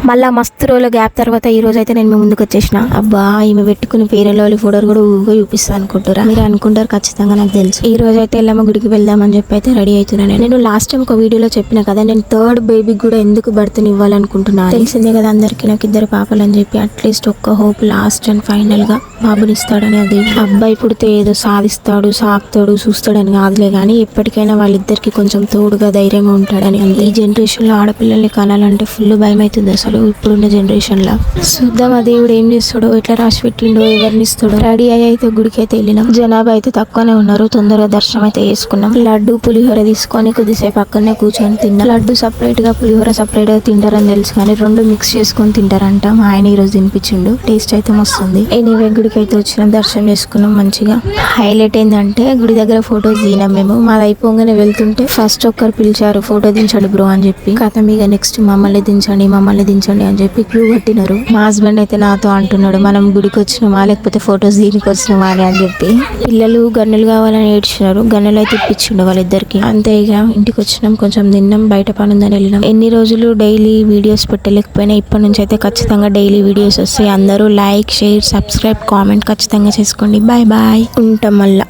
మళ్ళీ మస్తు రోజుల గ్యాప్ తర్వాత ఈ రోజు అయితే నేను మీ ముందుకు వచ్చేసిన. అబ్బా ఈమె పెట్టుకుని పేరెళ్ళి ఫోటోలు కూడా ఊగా చూపిస్తాను అనుకుంటారా మీరు అనుకుంటారు, ఖచ్చితంగా నాకు తెలుసు. ఈ రోజు అయితే ఎల్లమ్మ గుడికి వెళ్దామని చెప్పి అయితే రెడీ అవుతున్నాను. నేను లాస్ట్ టైం ఒక వీడియోలో చెప్పిన కదా, నేను థర్డ్ బేబీకి కూడా ఎందుకు బర్త్ని ఇవ్వాలనుకుంటున్నాను. తెలిసిందే కదా అందరికి, నాకు 2 పాపలు అని చెప్పి. అట్లీస్ట్ ఒక్క హోప్, లాస్ట్ అండ్ ఫైనల్ గా బాబునిస్తాడని. అది అబ్బాయి పుడితే ఏదో సాధిస్తాడు, సాకుతాడు, చూస్తాడని కాదులే కానీ ఎప్పటికైనా వాళ్ళిద్దరికి కొంచెం తోడుగా ధైర్యంగా ఉంటాడని. ఈ జనరేషన్ లో ఆడపిల్లల్ని కనాలంటే ఫుల్ భయం అవుతుంది అసలు ఇప్పుడున్న జనరేషన్ లా. చూద్దాం ఆ దేవుడు ఏం చేస్తాడో, ఎట్లా రాసి పెట్టిండో, ఎవరిని ఇస్తాడో. రెడీ అయితే గుడికి అయితే వెళ్ళినాం. జనాభా అయితే తక్కువనే ఉన్నారు. తొందరగా దర్శనం అయితే చేసుకున్నాం. లడ్డు పులిహోర తీసుకొని కొద్దిసేపు అక్కడనే కూర్చొని తిన్నాం. లడ్డు సపరేట్ గా, పులిహోర సపరేట్ గా తింటారని తెలుసు కానీ 2 మిక్స్ చేసుకొని తింటారంట. మా ఆయన ఈ రోజు తినిపించిండు. టేస్ట్ అయితే మస్తుంది. ఎనీవే గుడికి అయితే వచ్చినాం, దర్శనం చేసుకున్నాం మంచిగా. హైలైట్ ఏంటంటే గుడి దగ్గర ఫోటోస్ దిగినాం మేము. మాది అయిపోగానే వెళ్తుంటే ఫస్ట్ ఒక్కరు పిలిచారు, ఫోటో దించండి బ్రో అని చెప్పి. కథ మీద నెక్స్ట్ మమ్మల్ని దించండి అని చెప్పి క్యూ కట్టినారు. మా హస్బెండ్ అయితే నాతో అంటున్నాడు, మనం గుడికి వచ్చినామా లేకపోతే ఫొటోస్ దీనికి వచ్చినామా అని చెప్పి. పిల్లలు గన్నులు కావాలని ఏడ్చినారు. గన్నులు అయితే ఇప్పించిండు వాళ్ళిద్దరికి. అంతే ఇక ఇంటికి వచ్చినాం, కొంచెం తిన్నాం, బయట పని ఉందని వెళ్ళినాం. ఎన్ని రోజులు డైలీ వీడియోస్ పెట్టలేకపోయినా ఇప్పటి నుంచి అయితే ఖచ్చితంగా డైలీ వీడియోస్ వస్తాయి. అందరూ లైక్, షేర్, సబ్స్క్రైబ్, కామెంట్ ఖచ్చితంగా చేసుకోండి. బాయ్ బాయ్, ఉంటాం మళ్ళా.